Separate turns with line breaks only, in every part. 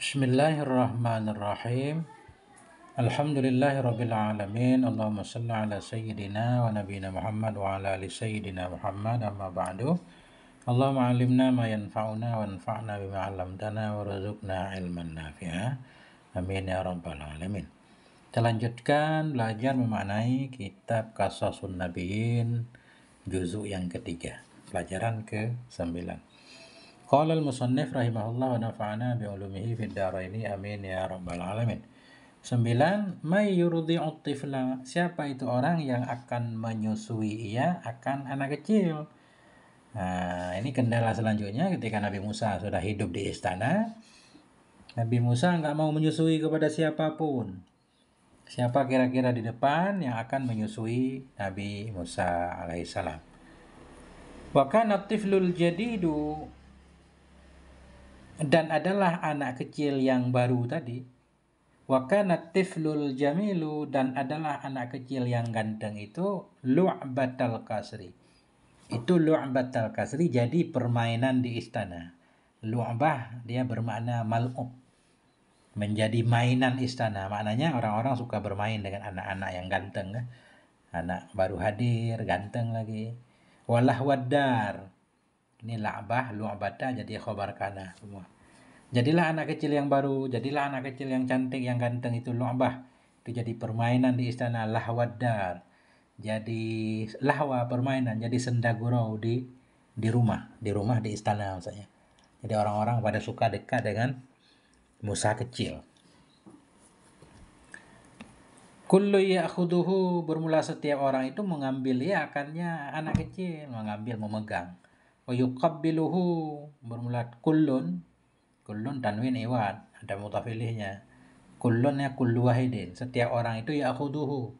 Bismillahirrahmanirrahim. Alhamdulillahirabbil alamin. Allahumma shalli ala sayyidina wa nabiyyina Muhammad wa ala ali sayyidina Muhammad, amma ba'du. Allahumma 'allimna ma yanfa'una wanfa'na bima 'allamtana warzuqna ilman nafi'a. Amin ya rabbal alamin. Kita lanjutkan belajar memaknai kitab Qasasun Nabiyyin juzuk yang ketiga, pelajaran ke-9. Qala al-musannif rahimahullah wa nafa'ana bi ulumihi fid dharaini amin ya rabbal alamin. 9. May yurdi'ut tifla. Siapa itu orang yang akan menyusui ia akan anak kecil? Nah, ini kendala selanjutnya ketika Nabi Musa sudah hidup di istana. Nabi Musa nggak mau menyusui kepada siapapun. Siapa kira-kira di depan yang akan menyusui Nabi Musa alaihissalam? Wa kana tiflul jadidu, dan adalah anak kecil yang baru tadi. Wa kana tiflul jamilu, dan adalah anak kecil yang ganteng itu lu'batal kasri. Itu lu'batal kasri, jadi permainan di istana. Lu'bah dia bermakna mal'ub, menjadi mainan istana. Maknanya orang-orang suka bermain dengan anak-anak yang ganteng kan? Anak baru hadir, ganteng lagi. Walah wadar. Ini la'bah, lu'bata jadi khobar kana semua. Jadilah anak kecil yang baru, jadilah anak kecil yang cantik, yang ganteng, itu lu'bah. Itu jadi permainan di istana. Lahwadar. Jadi lahwa, permainan, jadi senda gurau di rumah di istana maksudnya. Jadi orang-orang pada suka dekat dengan Musa kecil. Kullu ya'khuduhu, bermula setiap orang itu mengambil ya akannya anak kecil, mengambil, memegang. Wa yuqabbiluhu, bermula kullun tanwin iwad, ada mutafilihnya. Kullun ya kullu wahidin, setiap orang itu ya'khuduhu,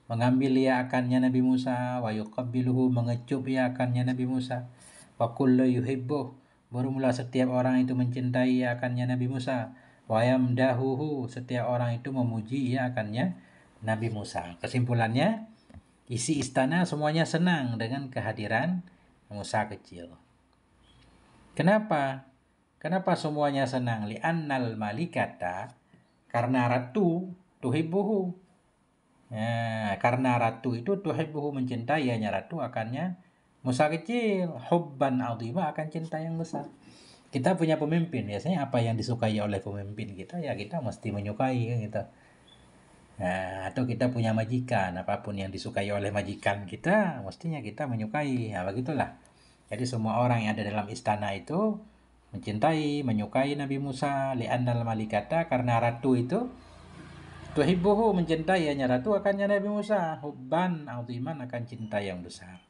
mengambil ya akannya Nabi Musa. Wa yuqabbiluhu, mengecup ya akannya Nabi Musa. Wa kullu yuhibbuh, bermula setiap orang itu mencintai ya akannya Nabi Musa. Wa yamdahuhu, setiap orang itu memuji ya akannya Nabi Musa. Kesimpulannya, isi istana semuanya senang dengan kehadiran Musa kecil. Kenapa semuanya senang? Li'annal malikata, karena ratu, tuhibbuhu. Karena ratu itu tuhibbuhu, mencintai hanya ratu akannya Musa kecil. Hubban azima, akan cinta yang besar. Kita punya pemimpin, biasanya apa yang disukai oleh pemimpin kita, ya kita mesti menyukai kan gitu. Atau kita punya majikan, apapun yang disukai oleh majikan kita, mestinya kita menyukai. Begitulah. Jadi semua orang yang ada dalam istana itu mencintai, menyukai Nabi Musa. Li'annal malikata, karena ratu itu tuhibbuhu, mencintai hanya ratu akannya Nabi Musa. Hubban aziman, akan cinta yang besar.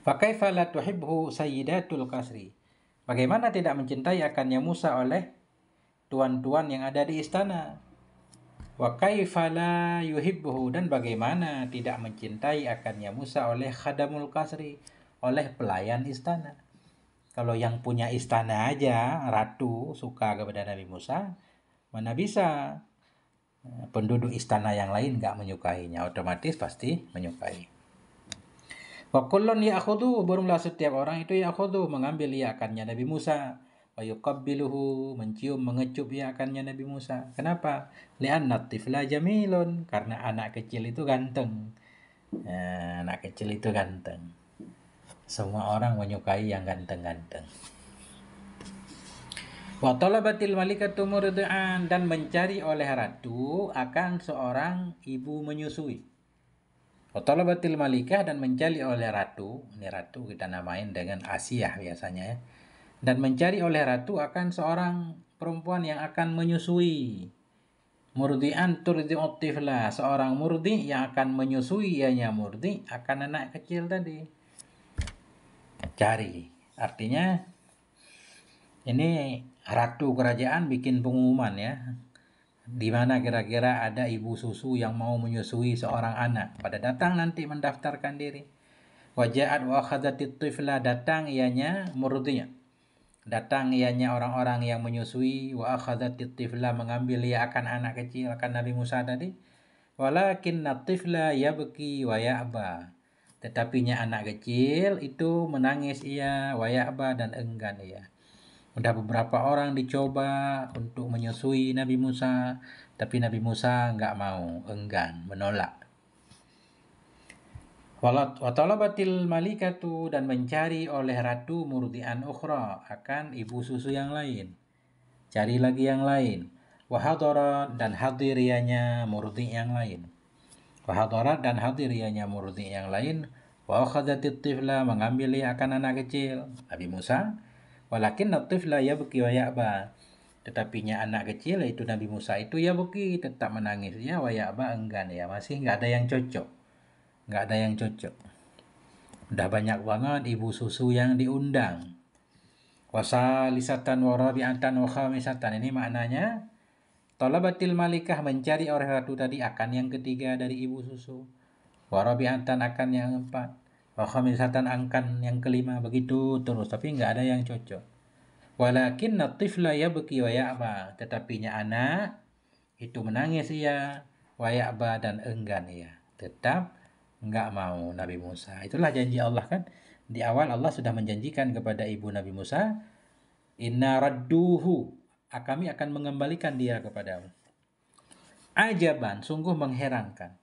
Fa kaifa la tuhibbu sayyidatul kasri. Bagaimana tidak mencintai akannya Musa oleh tuan-tuan yang ada di istana? Wa kaifa la yuhibbuhu, dan bagaimana tidak mencintai akannya Musa oleh khadamul kasri, oleh pelayan istana. Kalau yang punya istana aja, ratu, suka kepada Nabi Musa, mana bisa penduduk istana yang lain gak menyukainya? Otomatis pasti menyukai. Wa kullun ya'khudhu, bermula setiap orang itu ya'khudhu, mengambil ya akannya Nabi Musa. Wa yuqabbiluhu, mencium, mengecup ya akannya Nabi Musa. Kenapa? Li'anna tifla jamilun, karena anak kecil itu ganteng. Anak kecil itu ganteng. Semua orang menyukai yang ganteng-ganteng. Wa talabatil malikatu murdi'an, dan mencari oleh ratu akan seorang ibu menyusui. Wa talabatil malikah, dan mencari oleh ratu, ini ratu kita namain dengan Asiyah biasanya ya. Dan mencari oleh ratu akan seorang perempuan yang akan menyusui. Murdi'an turdi'ut tifla, seorang murdi yang akan menyusui, ianya murdi akan anak kecil tadi. Cari, artinya ini ratu kerajaan bikin pengumuman ya. Di mana kira-kira ada ibu susu yang mau menyusui seorang anak, pada datang nanti mendaftarkan diri. Waja'at wa akhadhatit tifla, datang ianya murdinya. Datang ianya orang-orang yang menyusui. Wa akhadhatit tifla, mengambil ia akan anak kecil, akan Nabi Musa tadi. Walakinna tifla yabki wa ya'ba, tetapinya anak kecil itu menangis ia, wa ya'ba, dan enggan ia. Udah beberapa orang dicoba untuk menyusui Nabi Musa, tapi Nabi Musa nggak mau, enggan, menolak. Watalabatil malikatu, dan mencari oleh ratu murdian ukhra, akan ibu susu yang lain. Cari lagi yang lain. Wahadarat, dan hadir ianya murdi yang lain. Wahadarat, dan hadir ianya murdi yang lain. Wa akhadhatit tifla, mengambil ia akan anak kecil. Nabi Musa. Walakin at-tifla yabki wa ya'ba. Tetapinya anak kecil, yaitu Nabi Musa itu yabki, tetap menangis ya, wa ya'ba, enggan ya. Masih nggak ada yang cocok. Nggak ada yang cocok. Udah banyak banget ibu susu yang diundang. Wasalisatan warabi'atan wa khamisatan. Ini maknanya talabatil malikah, mencari oleh ratu tadi akan yang ketiga dari ibu susu. Warabi'atan akan yang keempat. Wa khamisatan akan yang kelima, begitu terus, tapi nggak ada yang cocok. Walakin natifla yabki wa ya'ba. Tetapinya anak itu menangis ia, wa ya'ba, dan enggan ia. Tetap nggak mau Nabi Musa. Itulah janji Allah kan. Di awal Allah sudah menjanjikan kepada ibu Nabi Musa, inna radduhu, kami akan mengembalikan dia kepadamu. Ajaban, sungguh mengherankan.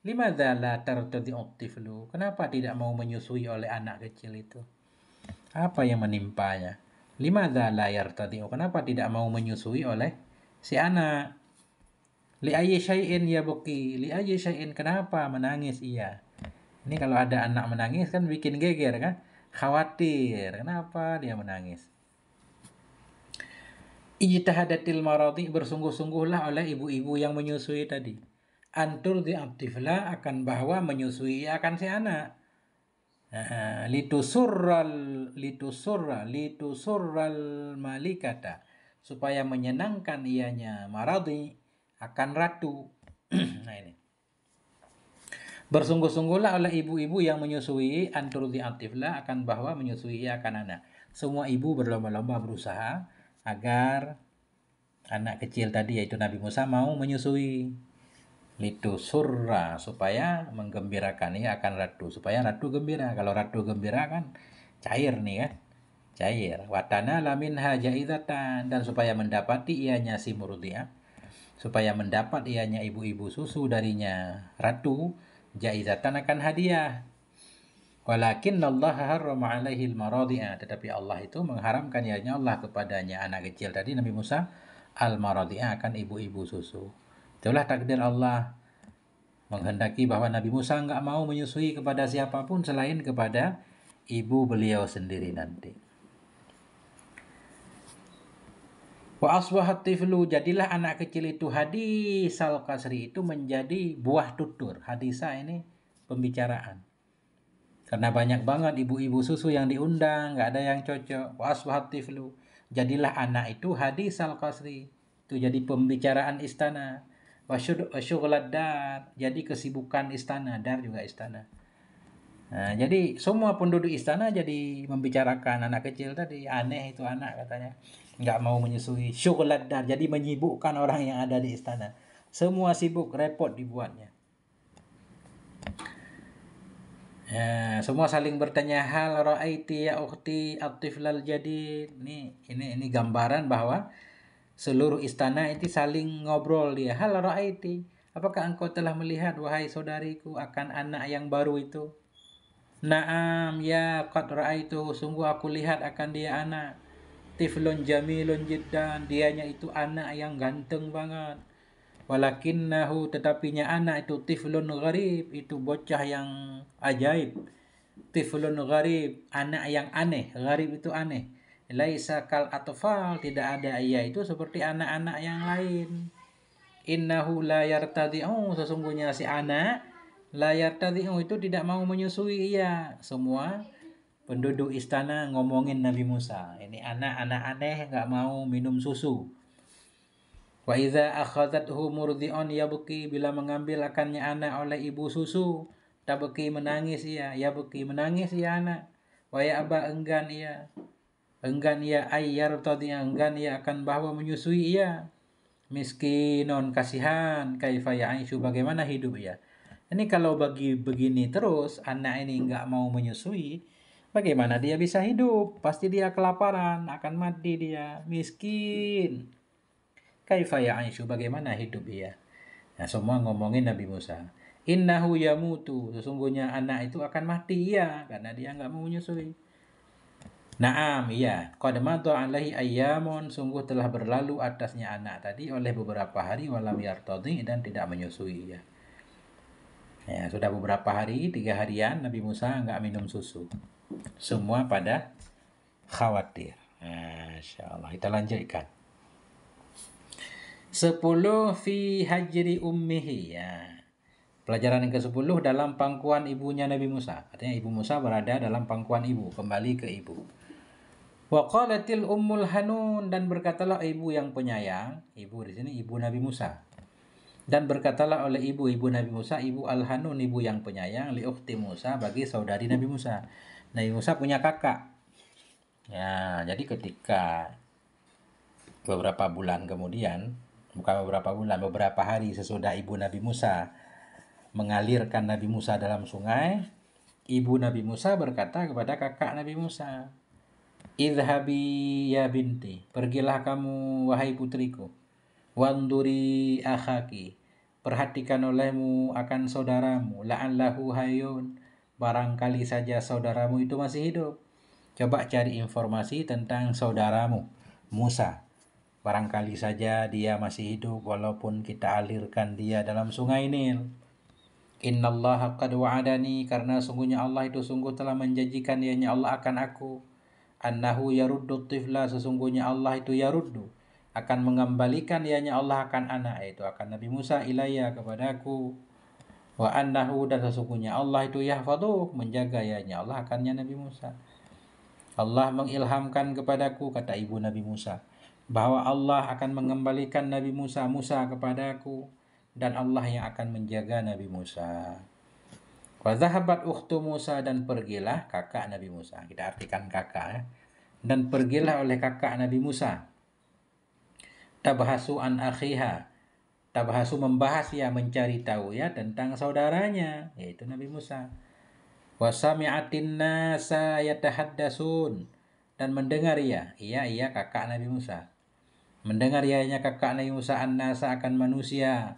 Limadza la tartadi'ut tiflu, kenapa tidak mau menyusui oleh anak kecil itu? Apa yang menimpanya? Limadza la yartadi'u, kenapa tidak mau menyusui oleh si anak? Li ayyi syai'in yabki, li ayyi syai'in, kenapa menangis ia? Ini kalau ada anak menangis kan bikin geger kan? Khawatir, kenapa dia menangis? Ijtihadatil maradi, bersungguh-sungguhlah oleh ibu-ibu yang menyusui tadi. Antur di'atifla, akan bahwa menyusui akan si anak. Litusurral malikata, supaya menyenangkan ianya maradi akan ratu. Nah ini. Bersungguh-sungguhlah oleh ibu-ibu yang menyusui, antur di'atifla, akan bahwa menyusui akan anak. Semua ibu berlomba-lomba berusaha agar anak kecil tadi, yaitu Nabi Musa, mau menyusui. Litu surra, supaya menggembirakan ia akan ratu, supaya ratu gembira. Kalau ratu gembira kan cair nih kan, cair. Watana laminha jaizatan, dan supaya mendapati ianya si murdiah, supaya mendapat ianya ibu-ibu susu darinya ratu, jaizatan, akan hadiah. Walakin Allah harrama alaihi al-maradi'a, tetapi Allah itu mengharamkan ianya, Allah kepadanya, anak kecil tadi Nabi Musa, al-maradi'a, akan ibu-ibu susu. Itulah takdir Allah, menghendaki bahwa Nabi Musa nggak mau menyusui kepada siapapun selain kepada ibu beliau sendiri nanti. Wa asbahat tiflu, jadilah anak kecil itu hadisal kasri, itu menjadi buah tutur. Hadisa ini pembicaraan. Karena banyak banget ibu-ibu susu yang diundang, nggak ada yang cocok. Wa asbahat tiflu, jadilah anak itu hadisal kasri, itu jadi pembicaraan istana. Wa syughlad dar, jadi kesibukan istana. Dar juga istana. Nah, jadi semua penduduk istana jadi membicarakan anak kecil tadi. Aneh itu anak, katanya. Nggak mau menyusui. Syughlad dar, jadi menyibukkan orang yang ada di istana. Semua sibuk, repot dibuatnya. Ya, semua saling bertanya, hal ra'aiti ya ukhti at-tiflal jadid. Ini gambaran bahwa seluruh istana itu saling ngobrol dia. Hal ra'aiti, apakah engkau telah melihat wahai saudariku akan anak yang baru itu? Naam ya qad ra'aitu, sungguh aku lihat akan dia anak. Tiflun jamilun jiddan, dianya itu anak yang ganteng banget. Walakinnahu, tetapinya anak itu tiflun gharib, itu bocah yang ajaib. Tiflun gharib, anak yang aneh. Gharib itu aneh. Laisa kal atfal, tidak ada ia itu seperti anak-anak yang lain. Innahu la yartadi'u, sesungguhnya si anak la yartadi'u itu tidak mau menyusui ia. Semua penduduk istana ngomongin Nabi Musa. Ini anak-anak aneh, nggak mau minum susu. Wa idza akhadhathu murdi'un yabki, bila mengambil akannya anak oleh ibu susu, tabki, menangis ia, yabki, menangis ia anak. Wa ya'ba, enggan ia. Enggan ia ayyartadi, enggan ia akan bahwa menyusui ia. Miskinun, kasihan, kaifa ya'ishu, bagaimana hidup ia. Ini kalau begini terus, anak ini enggak mau menyusui, Bagaimana dia bisa hidup? Pasti dia kelaparan, akan mati dia, miskin. Kaifa ya'ishu, bagaimana hidup dia? Nah, semua ngomongin Nabi Musa. Innahu yamutu, sesungguhnya anak itu akan mati ya, karena dia nggak mau menyusui. Naam, iya. Qad madha alaihi ayyamun, sungguh telah berlalu atasnya anak tadi oleh beberapa hari walam yartadhi, dan tidak menyusui ya. Ya, sudah beberapa hari, 3 harian Nabi Musa nggak minum susu. Semua pada khawatir. Masya Allah. Kita lanjutkan. 10 fi hajri ummihi ya. Pelajaran yang ke-10 dalam pangkuan ibunya Nabi Musa. Artinya ibu Musa berada dalam pangkuan ibu, kembali ke ibu. Wa qalatil ummul hanun, dan berkatalah ibu yang penyayang, ibu di sini ibu Nabi Musa. Dan berkatalah oleh ibu Nabi Musa, ibu Al-Hanun, ibu yang penyayang, li ukhti Musa, bagi saudari Nabi Musa. Nabi Musa punya kakak. Ya, jadi ketika beberapa bulan kemudian, bukan beberapa bulan, beberapa hari sesudah ibu Nabi Musa mengalirkan Nabi Musa dalam sungai, ibu Nabi Musa berkata kepada kakak Nabi Musa, "Idhabi ya binti, pergilah kamu wahai putriku. Wanduri akhaki, perhatikan olehmu akan saudaramu, la'allahu hayyun, barangkali saja saudaramu itu masih hidup. Coba cari informasi tentang saudaramu Musa. Barangkali saja dia masih hidup walaupun kita alirkan dia dalam sungai Nil. Innallaha qad wa'adani, karena sungguhnya Allah itu sungguh telah menjanjikan ianya Allah akan aku. Annahu yaruddu tifla, sesungguhnya Allah itu yaruddu, akan mengembalikan ianya Allah akan anak, yaitu akan Nabi Musa, ilayya, kepadaku. Wa annahu, dan sesungguhnya Allah itu yahfadhu, menjaga ianya Allah akannya Nabi Musa. Allah mengilhamkan kepadaku, kata ibu Nabi Musa, bahwa Allah akan mengembalikan Nabi Musa kepadaku, dan Allah yang akan menjaga Nabi Musa. Wa zahabat ukhtu Musa, dan pergilah kakak Nabi Musa. Kita artikan kakak ya. Dan pergilah oleh kakak Nabi Musa. Tabhasu an akhiha. Tabhasu, membahas ya, mencari tahu ya tentang saudaranya, yaitu Nabi Musa. Wa sami'atin nasa yatahaddasun, dan mendengar ya, iya kakak Nabi Musa. Mendengar ianya kakak Nabi Musa an-nasa, akan manusia.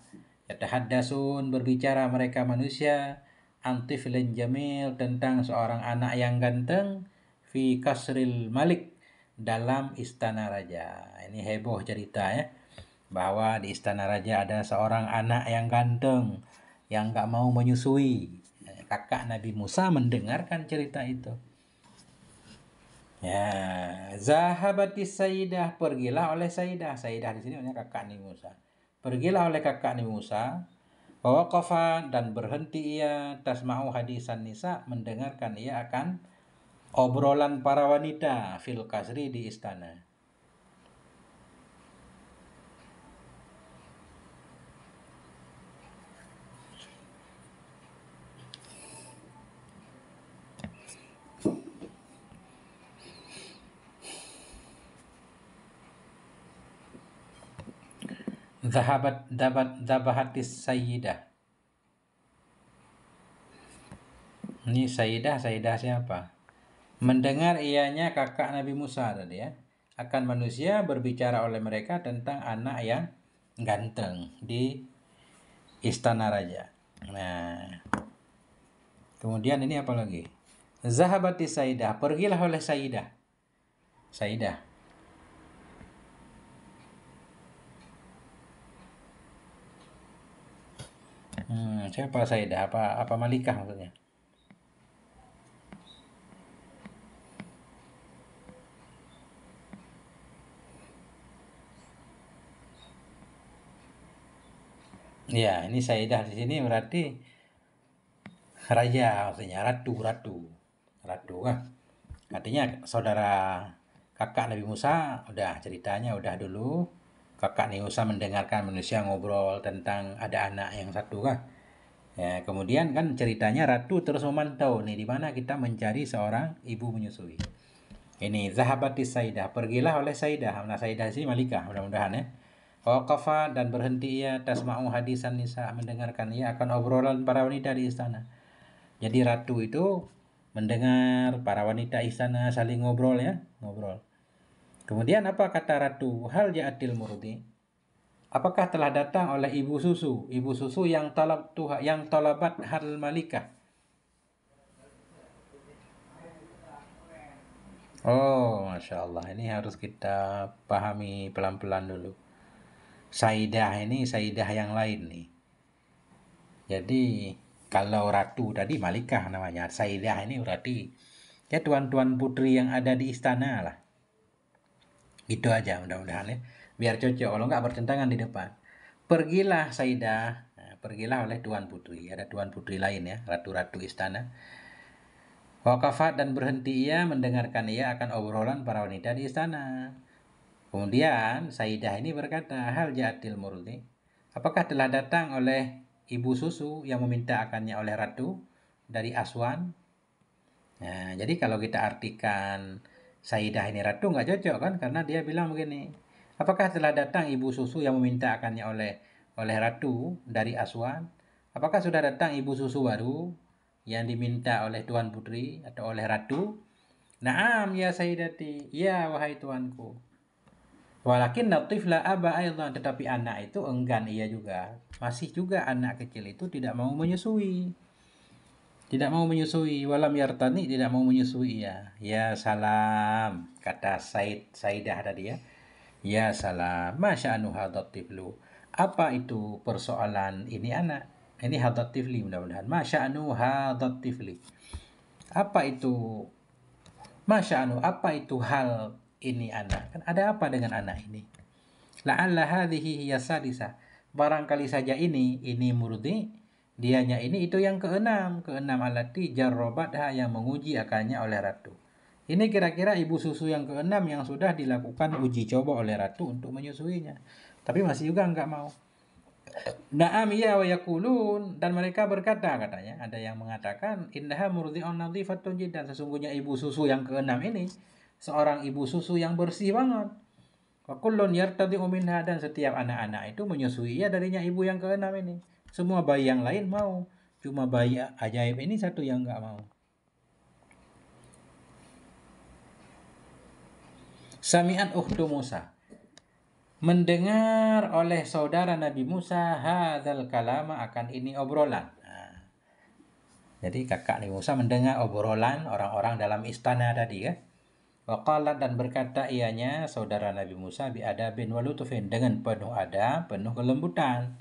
Yatahaddasun, berbicara mereka manusia, antiflin jamil, tentang seorang anak yang ganteng, fi kasril malik, dalam istana raja. Ini heboh cerita ya, bahwa di istana raja ada seorang anak yang ganteng yang gak mau menyusui. Kakak Nabi Musa mendengarkan cerita itu. Ya, zahabatis sayyidah, pergilah oleh sayyidah. Sayyidah di sini maknanya kakak Nabi Musa. Pergilah oleh kakak Nabi Musa, wa waqafa, dan berhenti ia, tasma'u hadisan nisa, mendengarkan ia akan obrolan para wanita, fil kasri, di istana. Zabahatis sayyidah. Ini sayyidah siapa? Mendengar ianya kakak Nabi Musa tadi ya, akan manusia berbicara oleh mereka tentang anak yang ganteng di istana raja. Nah, kemudian ini apa lagi? Zahabati sayyidah, pergilah oleh sayyidah. Siapa sayyidah? Apa Malikah maksudnya? Ya, ini sayyidah di sini berarti raja, maksudnya ratu kan. Artinya saudara kakak Nabi Musa, udah ceritanya udah dulu. Kakak Nabi Musa mendengarkan manusia ngobrol tentang ada anak yang satu kan. Ya, kemudian kan ceritanya ratu terus memantau nih di mana kita mencari seorang ibu menyusui. Ini zahabatis sayyidah, pergilah oleh sayyidah. Nah, sayyidah sini Malikah, mudah-mudahan ya. Waqafa, dan berhenti ia, tasma'u hadisan nisa, mendengarkan ia akan obrolan para wanita di istana. Jadi ratu itu mendengar para wanita istana saling ngobrol ya, ngobrol. Kemudian apa kata ratu? Hal ja'atil murdi? Apakah telah datang oleh ibu susu yang talabat hal malikah? Oh, Masya Allah, ini harus kita pahami pelan-pelan dulu. Saidah ini Saidah yang lain nih. Jadi kalau ratu tadi malikah namanya, Saidah ini berarti ya tuan-tuan putri yang ada di istana lah. Itu aja mudah-mudahan ya. Biar cocok, kalau nggak bertentangan di depan. Pergilah Saidah, nah, pergilah oleh tuan putri. Ada tuan putri lain ya, ratu-ratu istana. Waqafat dan berhenti ia mendengarkan ia akan obrolan para wanita di istana. Kemudian Saidah ini berkata, hal ja'atil murdi? Apakah telah datang oleh ibu susu yang meminta akannya oleh ratu dari Aswan? Nah, jadi kalau kita artikan Saidah ini ratu nggak cocok kan, karena dia bilang begini, apakah telah datang ibu susu yang meminta akannya oleh ratu dari Aswan? Apakah sudah datang ibu susu baru yang diminta oleh tuan putri atau oleh ratu? Naam ya Saidati, ya wahai tuanku. Walakin natifla aba aidan, tetapi anak itu enggan ia juga. Masih juga anak kecil itu tidak mau menyusui. Tidak mau menyusui, walam yartani, tidak mau menyusui ya. Ya salam, kata Saidah tadi ya. Ya salam, masya'anu hadat tiflu. Apa itu persoalan ini anak? Ini hadat tifli mudah-mudahan. Masya'anu hadat tifli. Apa itu masya'anu? Apa itu hal ini anak? Kan ada apa dengan anak ini? La'alla hadhihi hiya sadisa. Barangkali saja ini murdi, dianya ini itu yang keenam alati jarrobatha, yang menguji akalnya oleh ratu. Ini kira-kira ibu susu yang keenam yang sudah dilakukan uji coba oleh ratu untuk menyusuinya. Tapi masih juga enggak mau. Na'am ya wa yakulun, dan mereka berkata, katanya ada yang mengatakan innaha murdi'un nadhifatun jiddan, sesungguhnya ibu susu yang keenam ini seorang ibu susu yang bersih banget. Wa kullun yartadi'u minha, dan setiap anak-anak itu menyusui ya darinya ibu yang keenam ini. Semua bayi yang lain mau, cuma bayi ajaib ini satu yang enggak mau. Sami'at ukhtu Musa, mendengar oleh saudara Nabi Musa hadzal kalama, akan ini obrolan. Nah, jadi kakak Nabi Musa mendengar obrolan orang-orang dalam istana tadi ya. Waqalat, dan berkata ianya saudara Nabi Musa biadabin walutufin, dengan penuh adab, penuh kelembutan.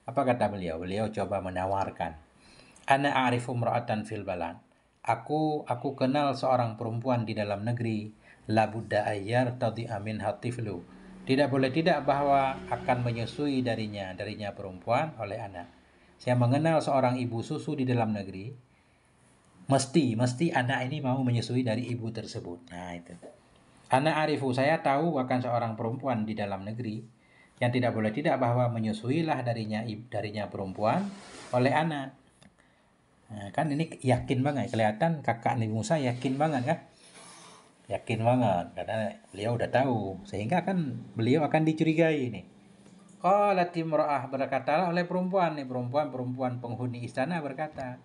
Apa kata beliau? Beliau coba menawarkan. Ana a'rifu imra'atan fil balan. Aku kenal seorang perempuan di dalam negeri. La budda ayyar tadi amin hatiflu. Tidak boleh tidak bahwa akan menyusui darinya perempuan oleh anak. Saya mengenal seorang ibu susu di dalam negeri. Mesti anak ini mau menyusui dari ibu tersebut. Nah itu. Ana arifu, saya tahu akan seorang perempuan di dalam negeri yang tidak boleh tidak bahwa menyusuilah darinya perempuan oleh anak. Nah, kan ini yakin banget, kelihatan kakak Nabi Musa yakin banget kan? Yakin banget karena beliau udah tahu, sehingga kan beliau akan dicurigai ini. Qalat imra'ah, berkatalah oleh perempuan penghuni istana berkata,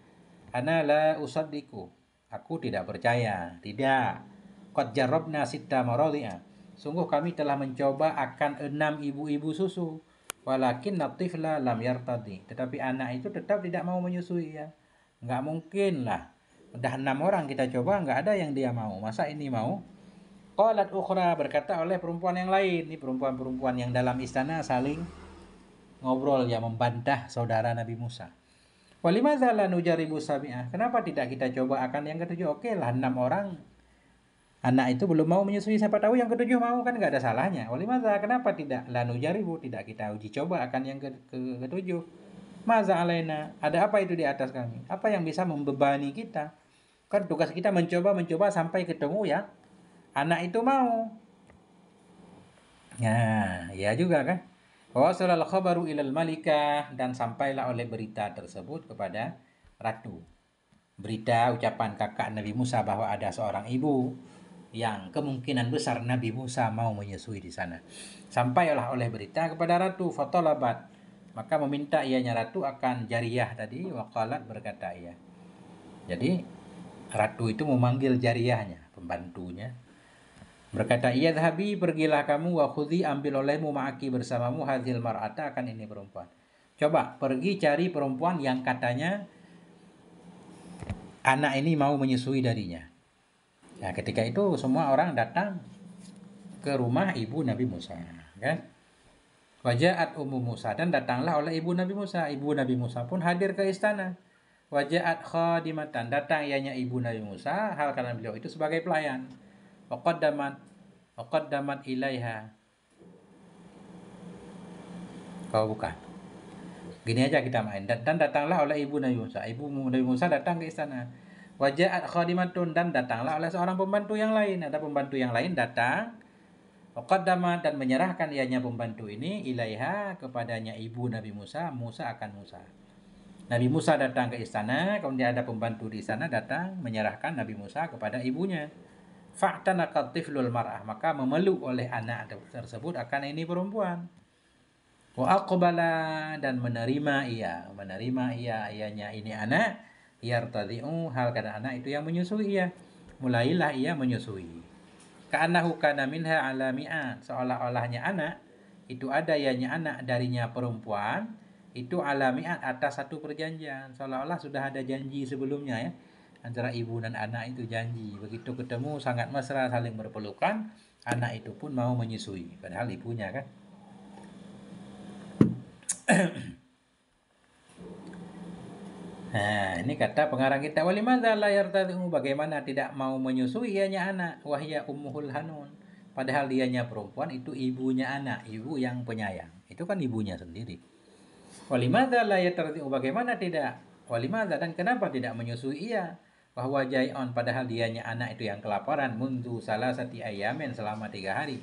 ana la usaddiku, aku tidak percaya, tidak. Qad jarrabna sitta maradhi'a, sungguh kami telah mencoba akan 6 ibu-ibu susu, walakin natifla lam yartadi, tetapi anak itu tetap tidak mau menyusui ya. Enggak mungkin lah, udah 6 orang kita coba enggak ada yang dia mau, masa ini mau? Qalat ukhra, berkata oleh perempuan yang lain, ini perempuan-perempuan yang dalam istana saling ngobrol ya, membantah saudara Nabi Musa. Walimadza la nujaribu sabi'ah? Kenapa tidak kita coba akan yang ketujuh? Oke lah, 6 orang anak itu belum mau menyusui, siapa tahu yang ketujuh mau, kan nggak ada salahnya. Walimadza, kenapa tidak la nujaribu, tidak kita uji coba akan yang ketujuh? Maza alaina, ada apa itu di atas kami? Apa yang bisa membebani kita? Kan tugas kita mencoba sampai ketemu ya anak itu mau. Nah, ya juga kan? Wasalal khabaru ilal malikah, dan sampailah oleh berita tersebut kepada ratu. Berita ucapan kakak Nabi Musa bahwa ada seorang ibu yang kemungkinan besar Nabi Musa mau menyusui di sana. Sampailah oleh berita kepada ratu, fatolabat, maka meminta ianya ratu akan jariyah tadi. Waqalat, berkata ia. Jadi Ratu itu memanggil jariyahnya, pembantunya. Berkata, "Iya dhahabi, pergilah kamu, wa khudhi, ambil olehmu ma'aki bersamamu hadhil mar'ata, akan ini perempuan." Coba pergi cari perempuan yang katanya anak ini mau menyusui darinya. Nah, ketika itu semua orang datang ke rumah ibu Nabi Musa, kan? Wajahat Ummu Musa, dan datanglah oleh ibu Nabi Musa. Ibu Nabi Musa pun hadir ke istana. Wajahat khadimatan, datang ianya ibu Nabi Musa, hal karena beliau itu sebagai pelayan. Waqaddamat ilaiha. Kau bukan. Gini aja kita main. Dan datanglah oleh ibu Nabi Musa. Ibu Nabi Musa datang ke istana. Wajahat khadimatun, dan datanglah oleh seorang pembantu yang lain. Ada pembantu yang lain datang. Waqaddamat, dan menyerahkan ianya pembantu ini ilaiha, kepadanya ibu Nabi Musa. Musa akan Musa. Nabi Musa datang ke istana, kemudian ada pembantu di istana datang menyerahkan Nabi Musa kepada ibunya. Fa'tanaqat tiflul mar'ah, maka memeluk oleh anak tersebut akan ini perempuan. Wa aqbala, dan menerima ianya ini anak, yartadi'u, hal karena anak itu yang menyusui ia. Mulailah ia menyusui. Ka'annahu kana minha alami'an, seolah-olahnya anak itu ada ianya anak darinya perempuan itu alami'an, atas satu perjanjian, seolah-olah sudah ada janji sebelumnya ya, antara ibu dan anak itu janji, begitu ketemu sangat mesra saling berpelukan, anak itu pun mau menyusui padahal ibunya kan. Nah, ini kata pengarang kita, walimadza la yartadi'u, bagaimana tidak mau menyusui ianya anak, wahya ummuhul hanun, padahal dianya perempuan, itu ibunya anak, ibu yang penyayang, itu kan ibunya sendiri. Walimadza la yartadi'u, bagaimana tidak, walimadza, dan kenapa tidak menyusui ia, bahwa jai'on, padahal dianya anak itu yang kelaparan, mundu salasati ayamin, selama 3 hari.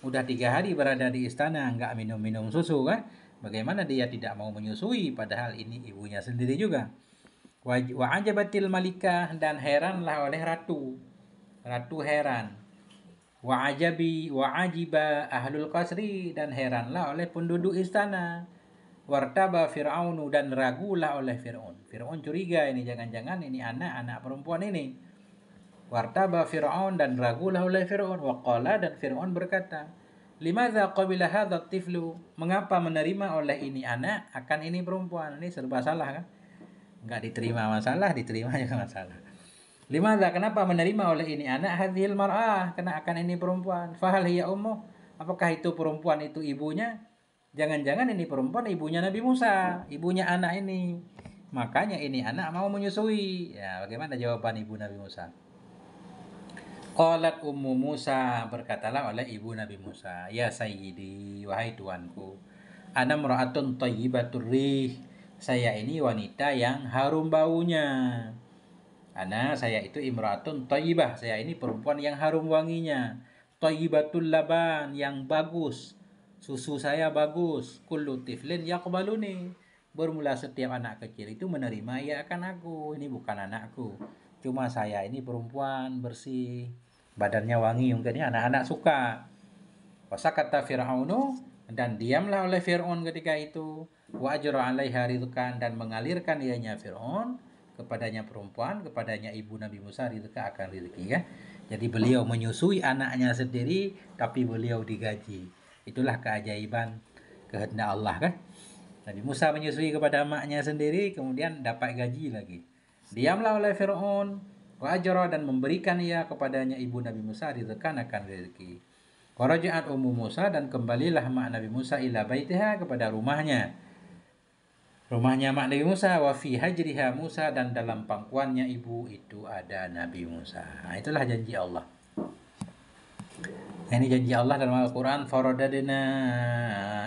Udah 3 hari berada di istana, enggak minum-minum susu kan. Bagaimana dia tidak mau menyusui, padahal ini ibunya sendiri juga. Wa ajabatil malikah, dan heranlah oleh ratu. Ratu heran. Wa ajiba ahlul qasri, dan heranlah oleh penduduk istana. Wartaba Fir'aunu, dan ragulah oleh Fir'aun. Fir'aun curiga, ini jangan-jangan ini anak perempuan ini. Wartaba Fir'aun, dan ragulah oleh Fir'aun. Waqala, dan Fir'aun berkata, limadza qabila hadha tiflu, mengapa menerima oleh ini anak akan ini perempuan. Ini serba salah kan, enggak diterima masalah, diterima juga masalah. Limadza, kenapa menerima oleh ini anak, hadhil mar'ah, kena akan ini perempuan. Fahal hiya ummuh, apakah itu perempuan itu ibunya. Jangan-jangan ini perempuan ibunya Nabi Musa, ibunya anak ini, makanya ini anak mau menyusui. Ya, bagaimana jawaban ibu Nabi Musa? Qalat Ummu Musa, berkatalah oleh ibu Nabi Musa, ya sayyidi, wahai tuanku, ana mra'atun thayyibatur rih, saya ini wanita yang harum baunya. Saya itu imra'atun thayyibah, saya ini perempuan yang harum wanginya. Thayyibatul laban, yang bagus, susu saya bagus. Kullu tiflin yaqbaluni, bermula setiap anak kecil itu menerima ia akan aku. Ini bukan anakku, cuma saya ini perempuan bersih, badannya wangi, mungkin anak-anak suka. Wasakata Fir'aunu, dan diamlah oleh Fir'aun ketika itu. Wa ajra 'alaiha rizqan, dan mengalirkan ianya Fir'aun kepadanya perempuan, kepadanya ibu Nabi Musa rizqa, akan rezeki ya. Jadi beliau menyusui anaknya sendiri tapi beliau digaji. Itulah keajaiban kehendak Allah kan. Nabi Musa menyusui kepada maknya sendiri kemudian dapat gaji lagi. Diamlah oleh Fir'aun, wa ajra, dan memberikan ia kepadanya ibu Nabi Musa rizqan, akan rezeki. Wa raja'at Ummu Musa, dan kembalilah mak Nabi Musa ila baitiha, kepada rumahnya mak Nabi Musa. Wa fi hajriha Musa, dan dalam pangkuannya ibu itu ada Nabi Musa. Nah, itulah janji Allah. Ini janji Allah dalam Al-Quran. Faradadna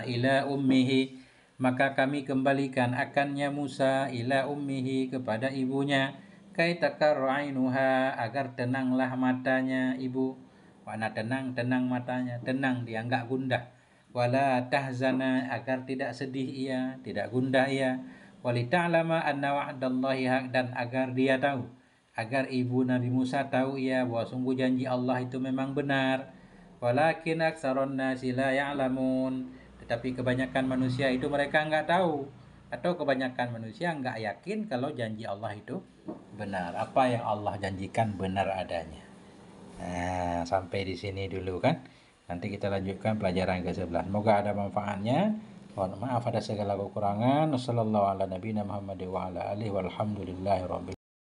ila ummihi, maka kami kembalikan akannya Musa ila ummihi, kepada ibunya. Kai takarra ainuha, agar tenanglah matanya ibu. Mana tenang matanya, tenang, dia enggak gundah. Wala tahzana, agar tidak sedih ia, tidak gundah ia. Walita'lama anna wa'dallahi haq, dan agar dia tahu, agar ibu Nabi Musa tahu ia bahwa sungguh janji Allah itu memang benar. Walakin aktsaron nasi la ya'lamun, tetapi kebanyakan manusia itu mereka enggak tahu. Atau kebanyakan manusia nggak yakin kalau janji Allah itu benar. Apa yang Allah janjikan benar adanya. Nah, sampai di sini dulu kan. Nanti kita lanjutkan pelajaran ke-11. Semoga ada manfaatnya. Mohon maaf ada segala kekurangan. Wassallallahu ala nabiyina Muhammad wa ala alihi walhamdulillahi rabbil